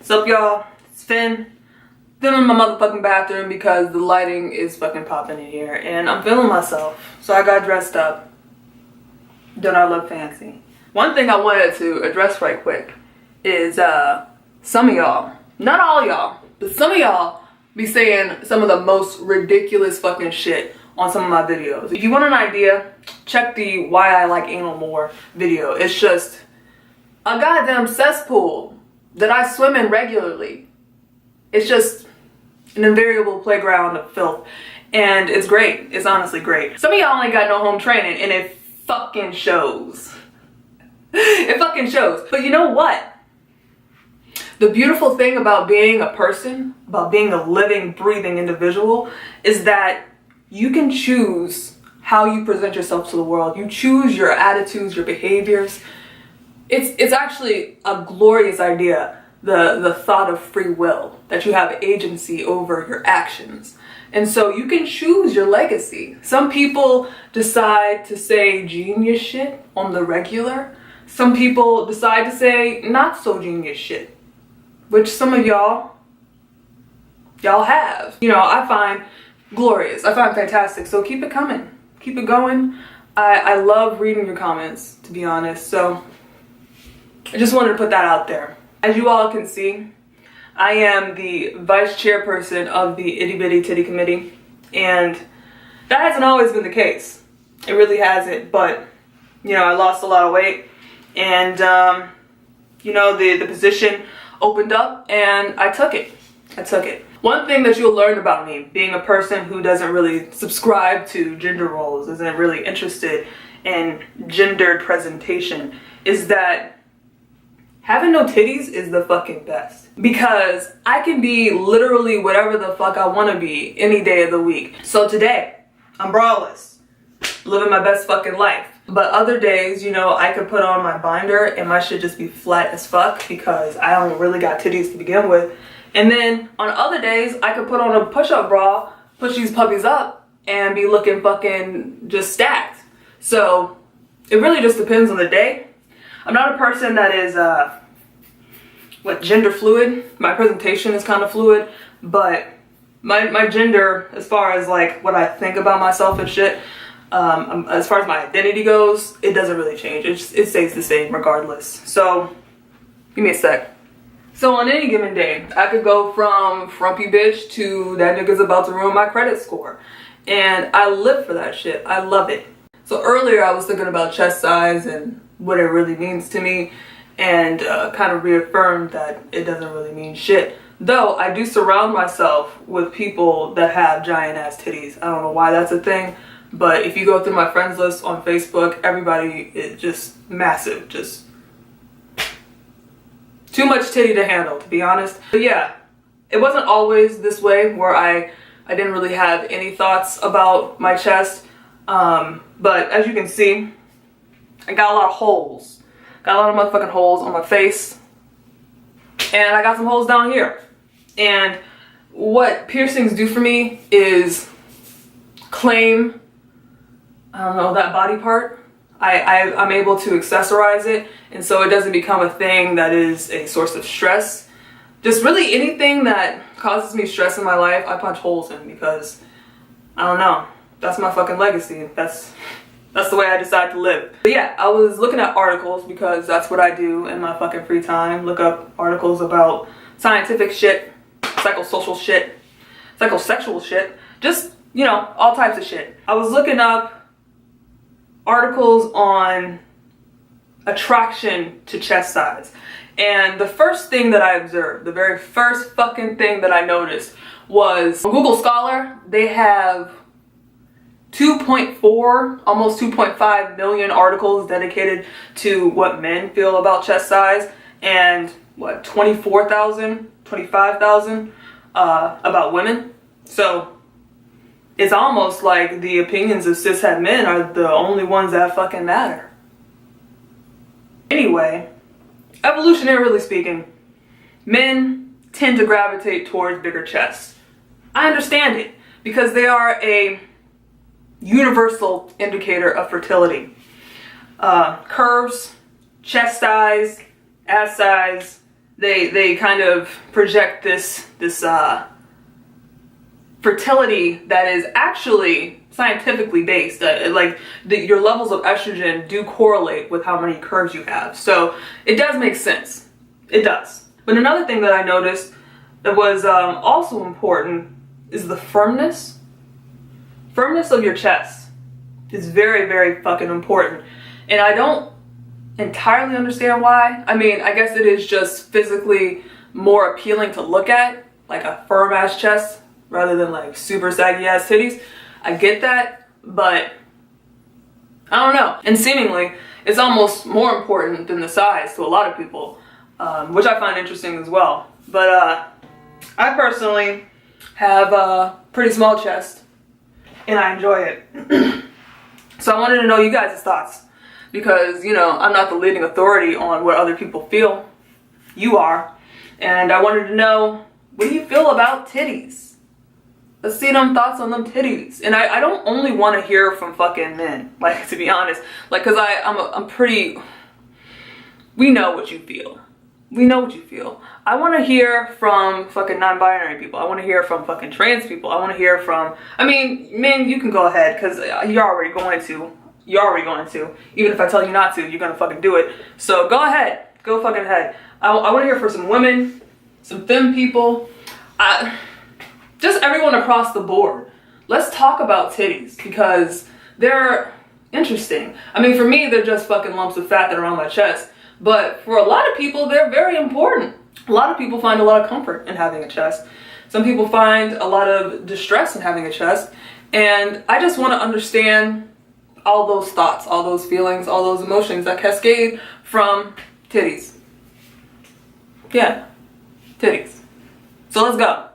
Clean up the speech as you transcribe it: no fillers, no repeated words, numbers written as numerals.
What's up, y'all? It's Finn. I'm in my motherfucking bathroom because the lighting is fucking popping in here and I'm feeling myself. So I got dressed up. Don't I look fancy? One thing I wanted to address right quick is some of y'all, not all y'all, but some of y'all be saying some of the most ridiculous fucking shit on some of my videos. If you want an idea, check the Why I Like Anal More video. It's just a goddamn cesspool that I swim in regularly. It's just an invariable playground of filth. And it's great. It's honestly great. Some of y'all ain't got no home training and it fucking shows. It fucking shows. But you know what? The beautiful thing about being a person, about being a living, breathing individual, is that you can choose how you present yourself to the world. You choose your attitudes, your behaviors. It's actually a glorious idea, the thought of free will, that you have agency over your actions. And so you can choose your legacy. Some people decide to say genius shit on the regular. Some people decide to say not so genius shit, which some of y'all have. You know, I find glorious. I find fantastic. So keep it coming. Keep it going. I love reading your comments, to be honest. So I just wanted to put that out there. As you all can see, I am the vice chairperson of the Itty Bitty Titty Committee, and that hasn't always been the case. It really hasn't, but you know, I lost a lot of weight, and you know, the position opened up and I took it. One thing that you'll learn about me, being a person who doesn't really subscribe to gender roles, isn't really interested in gendered presentation, is that having no titties is the fucking best. Because I can be literally whatever the fuck I want to be any day of the week. So today, I'm braless, living my best fucking life. But other days, you know, I could put on my binder and my shit just be flat as fuck because I don't really got titties to begin with. And then on other days, I could put on a push-up bra, push these puppies up, and be looking fucking just stacked. So it really just depends on the day. I'm not a person that is, gender fluid. My presentation is kind of fluid, but my gender, as far as like what I think about myself and shit, as far as my identity goes, it doesn't really change. It stays the same regardless. So, give me a sec. So on any given day, I could go from frumpy bitch to that nigga's about to ruin my credit score. And I live for that shit. I love it. So earlier I was thinking about chest size and what it really means to me, and kind of reaffirmed that it doesn't really mean shit. Though I do surround myself with people that have giant ass titties. I don't know why that's a thing, but if you go through my friends list on Facebook, everybody is just massive, just too much titty to handle, to be honest. But yeah, it wasn't always this way where I didn't really have any thoughts about my chest, but as you can see, I got a lot of holes. Got a lot of motherfucking holes on my face. And I got some holes down here. And what piercings do for me is claim, I don't know, that body part. I'm able to accessorize it. And so it doesn't become a thing that is a source of stress. Just really anything that causes me stress in my life, I punch holes in because, I don't know, that's my fucking legacy. That's the way I decide to live. But yeah, I was looking at articles because that's what I do in my fucking free time. Look up articles about scientific shit, psychosocial shit, psychosexual shit, just, you know, all types of shit. I was looking up articles on attraction to chest size. And the first thing that I observed, the very first fucking thing that I noticed was on Google Scholar, they have 2.4, almost 2.5 million articles dedicated to what men feel about chest size, and what, 24,000, 25,000 about women. So it's almost like the opinions of cishet men are the only ones that fucking matter. Anyway, evolutionarily speaking, men tend to gravitate towards bigger chests. I understand it because they are a universal indicator of fertility. Curves, chest size, ass size, they kind of project this fertility that is actually scientifically based. Your levels of estrogen do correlate with how many curves you have. So it does make sense. It does. But another thing that I noticed that was also important is the firmness. Firmness of your chest is very, very fucking important. And I don't entirely understand why. I mean, I guess it is just physically more appealing to look at, like a firm ass chest rather than like super saggy ass titties. I get that, but I don't know. And seemingly, it's almost more important than the size to a lot of people, which I find interesting as well. But I personally have a pretty small chest, and I enjoy it. So I wanted to know you guys' thoughts, because, you know, I'm not the leading authority on what other people feel. You are. And I wanted to know, what do you feel about titties? Let's see them thoughts on them titties. And I don't only want to hear from fucking men, like, to be honest. Like, because I'm pretty... We know what you feel. We know what you feel. I want to hear from fucking non-binary people. I want to hear from fucking trans people. I want to hear from... I mean, men, you can go ahead, because you're already going to. You're already going to. Even if I tell you not to, you're going to fucking do it. So go ahead. Go fucking ahead. I want to hear from some women, some femme people. Just everyone across the board. Let's talk about titties, because they're interesting. I mean, for me, they're just fucking lumps of fat that are on my chest. But for a lot of people, they're very important. A lot of people find a lot of comfort in having a chest. Some people find a lot of distress in having a chest. And I just want to understand all those thoughts, all those feelings, all those emotions that cascade from titties. Yeah, titties. So let's go.